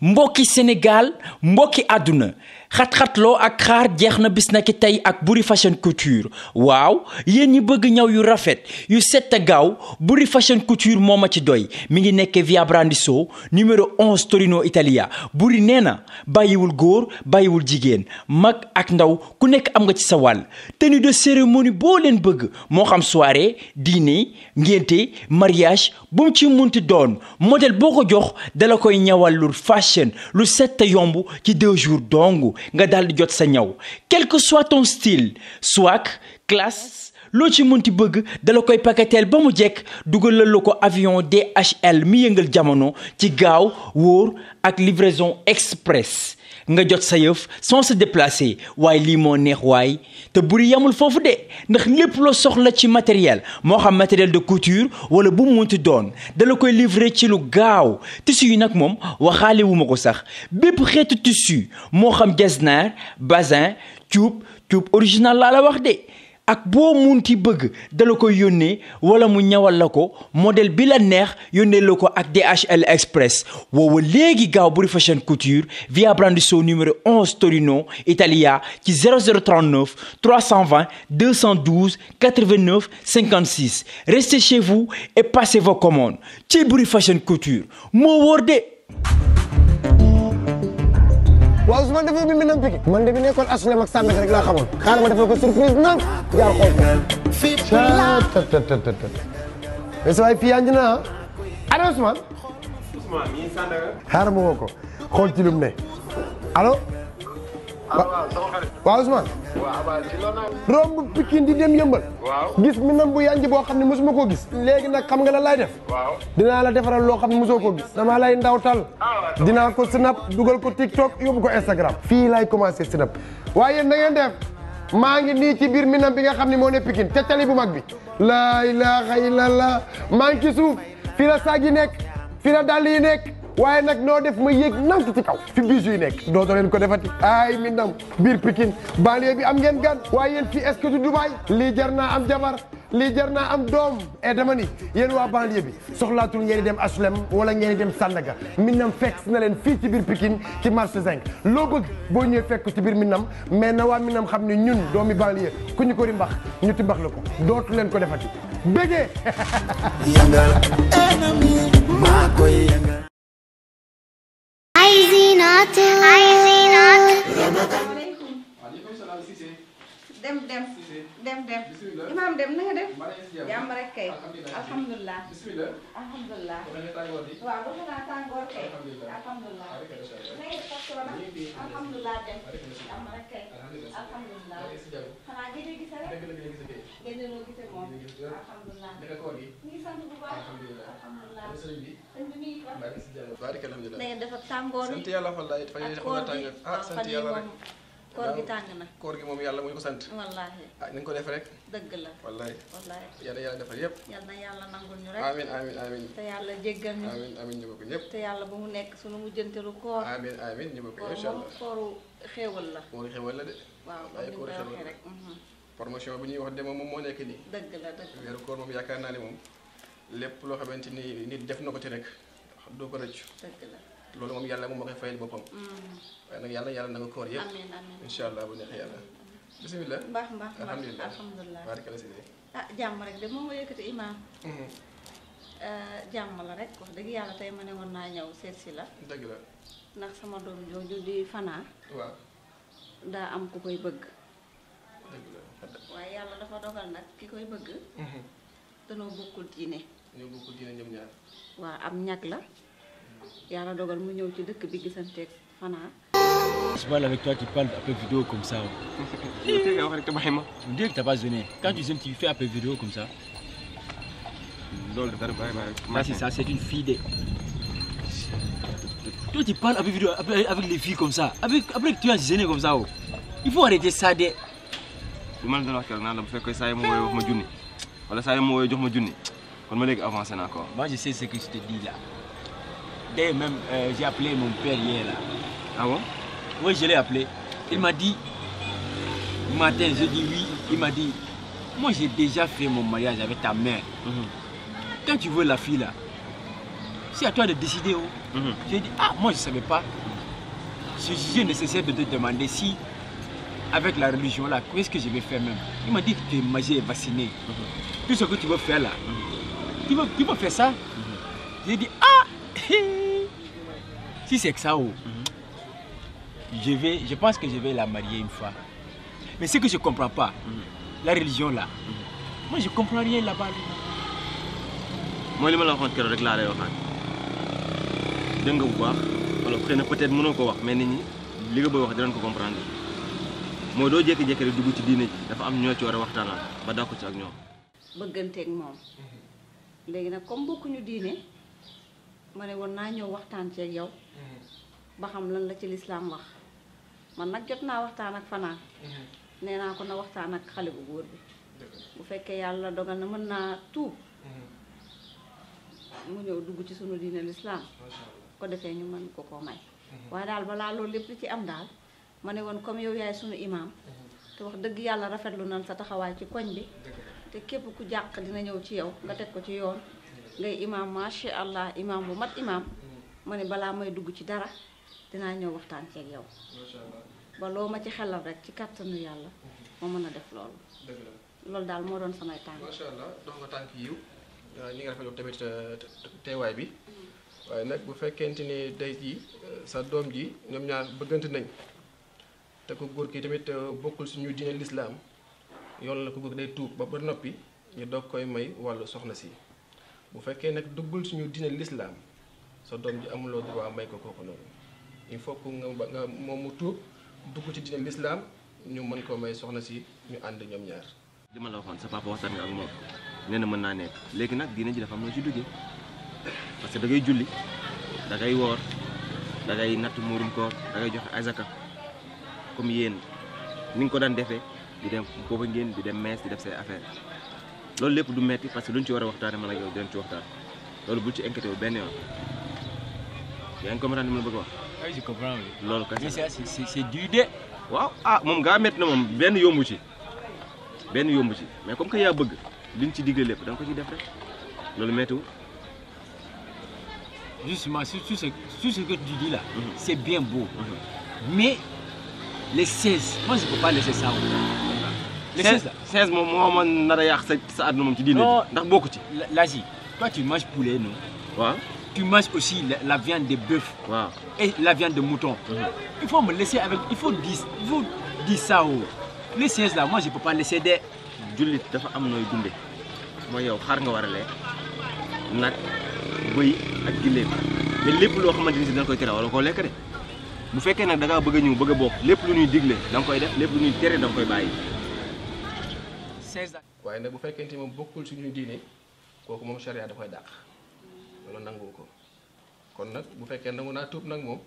mbokki Sénégal mbokki àdduna xat-xatloo ak xaar jeex na bis na ki tey ak Boury Fashion Couture waaw yéen ñi bëgg ñaw yu rafet yu set a gaaw Boury Fashion Couture moo ma ci doy mi ngi nekk via Brandiso numéro 11 Torino Italia. Boury nee na bàyyiwul góor bàyyiwul jigéen mag ak ndaw ku nekk am nga ci sa wàll tenue de cérémonie boo leen bëgg moo xam soirée dîner ngénte mariage bu mu ci munti doon modèle boo ko jox dala koy ñawal lu fashion lu set te yomb ci 2 jours dong nga daal di jot sa ñaw quel que soit ton style swag classe loo ci munti bëgg dala koy paketeel ba mu jekk dugalal la ko avion DHL mi yëngal jamono ci gaaw wóor ak livraison express nga jot sa yëf sans se déplacer waaye lii moo neex waay te Boury yamul foofu de ndax lépp loo soxla ci matériel moo xam matériel de couture wala bu mu munti doon dala koy livrer ci lu gaaw tissu yi nag moom waxaale wu ma ko sax bépp xeetu tissu moo xam jesner bazin cuub original laa la wax de ak boo munti bëgg dala koy yónnee wala mu ñawal la ko modèle bi la neex yónnee la ko ak DHL Express woowa léegi gaaw Boury Fashion Couture via Brandiso numéro 11 Torino Italia ci 0039 320 212 89 56 restez chez vous et passez vos commandes ci Boury Fashion Couture moo wóor de. waaw Ousmane dafa bi Minam Pikine man de bi nekkoon HLM ak Sandaga rek laa xamoon xaaral ma defal ko surprise nag jaar xool ko mais sa waay fii yaa ngi na allo Ousmane mi ngi Sandaga xaaral ma woo ko xool ci lu mu ne allo waaw Ousmane romb Pikine di dem yëmbal gis Minam bu yanji boo xam ne mosuma koo gis léegi nag xam nga la lay def dinaa la defaral loo xam ne mosoo koo gis dama lay ndawtal dinaa ko snap dugal ko TikTok yóbbu ko Instagram fii lay commencé snap waaye na ngeen def maa ngi nii ci biir Minam bi nga xam ne moo ne Pikine te tali bu mag bi laa ilaaha illallah maa ngi ci suuf fii la saag yi nekk fii la dàll yi nekk waaye nag noo def ma yéeg nank ci kaw fi bijoux yi nekk dootoo leen ko defati ay Minam biir Pikine banlieue bi am ngeen gan waaye yéen fii est-ce que du Dubaï lii jar naa am jabar lii jar naa am doom et dama ni yéen waa banlieue bi soxlaatul ngeen di dem HLM wala ngeen di dem Sandaga Minam fekk na leen fii ci biir Pikine ci marché 5 loo bëgg boo ñëwee fekk ci biir Minam mais na waa Minam xam ne ñun doomi banlieue ku ñu ko rimbax ñu timbax la ko dootu leen ko defati bégee dem imam dem na nga def jàmm rek kay alhamdulilah alhamdulilah waaw ba nga tàngoor kay alhamdulilah na nga def alhamdulilah dem jàmm rek kay alhamdulilah xanaa gëj a gise rek gëj a loo gise moom alhamdulilah mi ngi sant bu baax alhamdulilah sëñ bi mi ngi wax na ngeen def ak tàngoor sant yàlla wallahi fa ñu xaw na tàng sant yàlla rek koor gi tàng na koor gi moom yàlla mu ñu ko sant wallaahi nañ ko def rek dëgg la wallaahi yàlla defal yëpp yal na yàlla nangul ñu rek amiin te yàlla jéggal ñu amiin ñu bokk ñëpp te yàlla bu mu nekk suñu mujjanteelu koor amiin ñu bokk incha allah kooru xéewal la kooru xéewal la de waaw waaye kooru xéewal la rek promotion bi ñuy wax de moom moo nekk nii dëgg la weeru koor moom yaakaar naa ne moom lépp loo xamante ni nit def na ko ci rek doo ko rëccu dëgg la loolu moom yàlla moom moo koy fayal boppam waaye nag yàlla na nga koor yëpp amiin incha allah bu neexee yàlla bisimilah mbaax alhamdulilah barikala si jàmm rek de moom nga yëkkati imaam jàmm la rek wax dëgg yàlla tey ma ne woon naa ñëw seet si la dëgg la ndax sama doom jooju di Fana waaw daa am ku koy bëgg dëgg la waaye yàlla dafa dogal nag ki koy bëgg danoo bokkul diine ñoo bokkul diine ñoom ñaar waaw am ñag la yàlla dogal mu ñëw ci dëkk bi gisanteeg Fana. Je parle avec toi, tu parles un peu vidéo comme ça. On dirait que t'as pas donné. Quand tu aimes, tu fais un peu vidéo comme ça. Ah, c'est ça, c'est une fille de... Toi, tu parles un peu vidéo avec les filles comme ça. Après que tu as gêné comme ça. Oh. Il faut arrêter ça de... Moi, je sais ce que je te dis là. D'ailleurs, même, j'ai appelé mon père hier là. Ah bon? Oui, je l'ai appelé. Il m'a dit, matin, je dis oui. Il m'a dit, moi j'ai déjà fait mon mariage avec ta mère. Quand tu veux la fille là, c'est à toi de décider. J'ai dit, ah, moi je ne savais pas. J'ai jugé nécessaire de te demander si, avec la religion là, qu'est-ce que je vais faire même. Il m'a dit que tu es majeur et vacciné. Tout ce que tu veux faire là, tu veux faire ça. J'ai dit, ah, si c'est que ça, je pense que je vais la marier une fois. Mais ce que je ne comprends pas, la religion là, moi je ne comprends rien là-bas. Moi, je vais dire que dégg nga bu baax wala xëy na peut-être mënoo ko wax mais nit ñi li nga bëgg wax dinañ ko comprendre mooy doo jékki-jékki rek dugg ci diine ji dafa am ñoo ci war a waxtaanal ba dàkku ci ak ñoom. bëgganteeg moom léegi nag comme bokkuñu diine ma ne woon naa ñëw waxtaan ci ak yow ba xam lan la ci lislaam wax man nag jot naa waxtaan ak fanaan nee naa ko na waxtaan ak xale bu góor bi bu fekkee yàlla dogal na mën naa tuub mu ñëw dugg ci sunu diine lislaam ko defee ñu mën ko may waaye daal balaa loolu lépp li ci am daal ma ne woon comme yow yaay sunu imaam te wax dëgg yàlla rafetlu nan sa taxawaay ci koñ bi te képp ku jàq dina ñëw ci yow nga teg ko ci yoon ngay imaam macha allah imaam bu mat imaam ma ne balaa may dugg ci dara dinaa ñëw waxtaan ci ak yow ba loo ma ci xelal rek ci kàttanu yàlla ma mën a def loolu loolu daal moo doon samay tànk. macha allah dox nga tànk yiw ñi nga rafetlu tamit teewaay bi waaye nag bu fekkente ni day ji sa doom ji ñoom ñaar bëggante nañ te ko góor ki tamit bokkul suñu diine lislaam yoon la ko góor day tuub ba noppi ñu doog koy may wàllu soxna si bu fekkee nag duggul suñu diine lislaam sa doom ji amuloo droit may ko kooku noonu il faut que nga moom mu tuub dugg ci diine lislaam ñu mën koo may soxna si ñu ànd ñoom ñaar. li ma la waxoon sa papa waxtaan nga ak moom nee na mën naa nekk léegi nag diine ji dafa am noo ci duggee parce que da ngay julli da ngay woor da ngay natt muurum koor da ngay joxe azaka comme yéen ni nga ko daan defee di dem booba ngeen di dem mees di def say affaire loolu lépp du metti parce que luñ ci war a waxtaane man ak yow dinañ ci waxtaan loolu bul ci inquiété wu benn yoon yaa ngi comprendre li ma bëgg wax. Oui, je comprends. loolu kese. Mais ça, c'est dur de. waaw ah moom ngaa métti na moom benn yombu ci mais comme que yaa bëgg liñ ci digle lépp da nga ko ci def rek loolu méttiwul. Justement, sur ce que tu dis là, c'est bien beau. Mais les 16, moi je ne peux pas laisser ça. Les 16 là. 16 moom moo ma nar a yàq sa àdduna moom ci diine ji ndax bokku ci. Lazi, toi tu manges poulet, non? waaw. Tu manges aussi la viande de bœuf waaw. et la viande de mouton. Il faut me laisser avec. Il faut dire ça. Les 16 là, moi je ne peux pas laisser des. jullit dafa am nooy dunde mooy yow xar nga war a lekk nag bëy ak gileem mais lépp loo xamante ni si danga koy tere wala koo lekk de bu fekkee nag da ngaa bëgg a ñëw bëgg a bokk lépp lu ñuy digle da nga koy def lépp lu ñuy tere da nga koy bàyyi. 16 waaye nag bu fekkente moom bokkul suñu diine kooku moom charia da koy dàq loolu nangu ko kon nag bu fekkee nangu naa tuub nag moom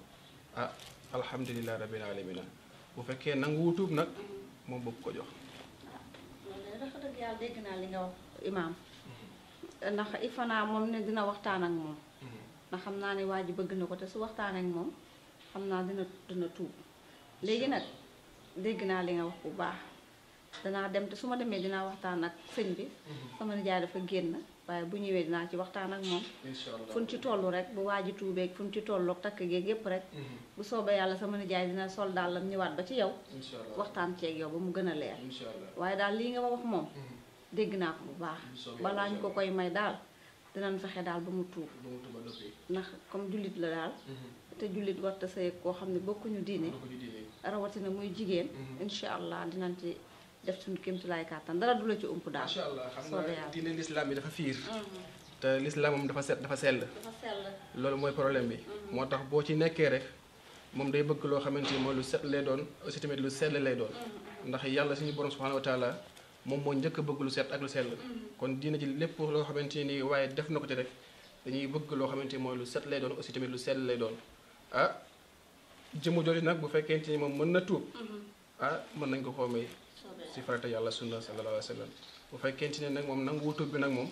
ah alhamdulilah rabbil alamin bu fekkee nanguwu tuub nag moom bëgg ko jox. dafa dëgg yàlla dégg naa li nga wax imaam ndax Ifana moom ne dina waxtaan ak moom ndax xam naa ne waa ji bëgg na ko te su waxtaan ak moom xam naa dina tuub léegi nag dégg naa li nga wax bu baax danaa dem te su ma demee dinaa waxtaan ak sëñ bi sama nijaay dafa génn waaye bu ñëwee dinaa ci waxtaan ak moom fu ñu ci tollu rek bu waa ji tuubeeg fu ñu ci tolloog takk geeg yépp rek bu soobee yàlla sama nijaay dina sol daal lam ñëwaat ba ci yow waxtaan ceeg yow ba mu gën a leer waaye daal lii nga ma wax moom dégg naa ko bu baax balaa ñu ko koy may daal dinañ fexe daal ba mu tuub ndax comme jullit la daal te jullit warta sëy koo xam ne bokkuñu diine rawatina muy jigéen incha allah dinañ ci def suñu kéemtulaay kàttan dara du la ci ump daal. macha allah xam nga diine lislaam bi dafa fiir te lislaam moom dafa sell loolu mooy problème bi moo tax boo ci nekkee rek moom day bëgg loo xamante ni mooy lu set lay doon aussi tamit lu sell lay doon ndax yàlla suñu borom subhanahu wa taala moom moo njëkk a bëgg lu set ak lu sell kon diine ji lépp loo xamante ni waaye def na ko ci rek dañuy bëgg loo xamante ni mooy lu set lay doon aussi tamit lu sell lay doon ah jëmu jooju nag bu fekkente ni moom mën na tuub ah mën nañ ko koo may si farata yàlla sunna sallallahu alayhi wa sallam bu fekkente ne nag moom nangu tuub bi nag moom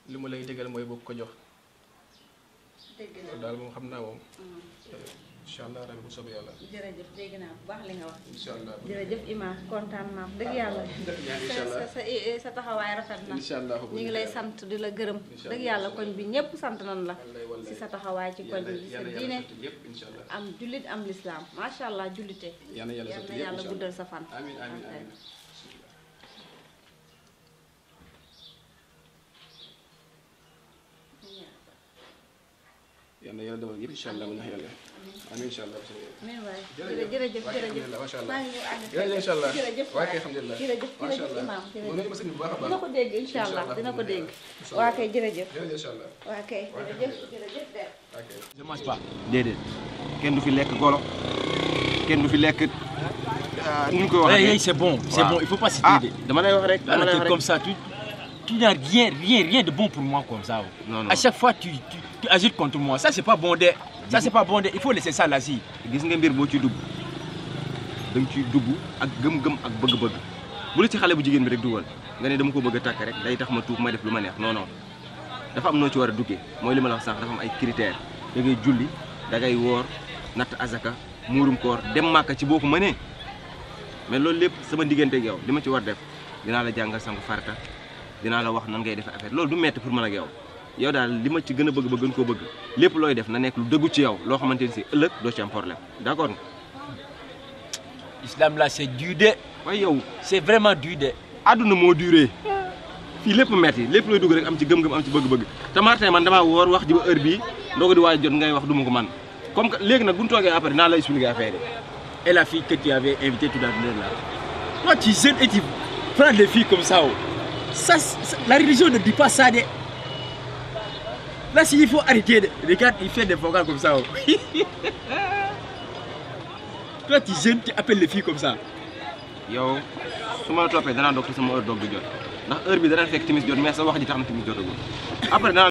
li mu lay digal mooy bëgg ko jox daal moom xam naa moom incha allah rabbi bu soobee yàlla. jërëjëf dégg naa bu baax li nga wax. incha allah jërëjëf Imam kontaan naa dëgg yàlla. sa taxawaay rafet na. incha allah ñu ngi lay sant di la gërëm. dëgg yàlla koñ bi ñëpp sant nañ la. si sa taxawaay ci koñ bi sa diine am jullit am lislaam macha allah jullite. yal na yàlla guddal sa fan. amiin amiin amiin. yal na yàlla defal yëpp incha allah amiin incha allah. amiin waay jërëjëf macha allah maa ngi ñëw ànd jërëjëf incha allah jërëjëf waa kay alhamdulilah jërëjëf macha allah Imam mën ma sëñ bu baax a baax dina ko dégg incha allah dina ko dégg waa kay jërëjëf incha allah waa kay jërëjëf de je mange pas. déedéet kenn du fi lekk golo kenn du fi lekk nu ñu koy waxee. c'est bon il faut pas se ah dire. dama lay wax rek dama lay wax rek Comme ça tu n'as rien de bon pour moi comme ça. Non, non. À chaque fois tu agis contre moi. Ça c'est pas bon de. Ça c'est pas bon de. Il faut laisser ça là-ci. gis nga mbir boo ci dugg da nga ciy dugg ak gëm-gëm ak bëgg-bëgg bu la ci xale bu jigéen bi rek dugal nga ne dama ko bëgg a takk rek day tax ma tuub may def lu ma neex non non dafa am noo ci war a duggee mooy li ma la wax sànq dafa am ay critères da ngay julli da ngay woor natt azaka muurum koor dem màkka ci boo ko mënee mais loolu lépp sama diggante ak yow li ma ci war def dinaa la jàngal sangu farata dinaa la wax nan ngay def affaire loolu du metti pour man ak yow yow daal li ma ci gën a bëgg ba gën koo bëgg lépp looy def na nekk lu dëggu ci yow loo xamante ni si ëllëg doo ci am problème d'accord nga. Islam là c'est dur de. waaye yow C'est vraiment dur de. àdduna moo duré fii lépp metti lépp looy dugg rek am ci gëm-gëm am ci bëgg-bëgg te Martin man damaa woor wax ji ba heure bii ndoo ko di waaj jot ngay wax du ma ko man comme que léegi nag bu ñu toogee après naa la expliquer affaire yi. Et la fille que tu avais invitée tout à l'heure là. Toi tu jeûnes et tu prends les filles comme ça. Ça, la religion ne dit pas ça de. Là si il faut arrêter de. Regarde il fait des vocales comme ça. Toi tu jeûnes tu appelles les filles comme ça. yow su ma la toppee danaa doog ci sama heure doog di jot ndax heure bi dana fekk timis jot mais sa wax ji tax na timis jotagul après danaa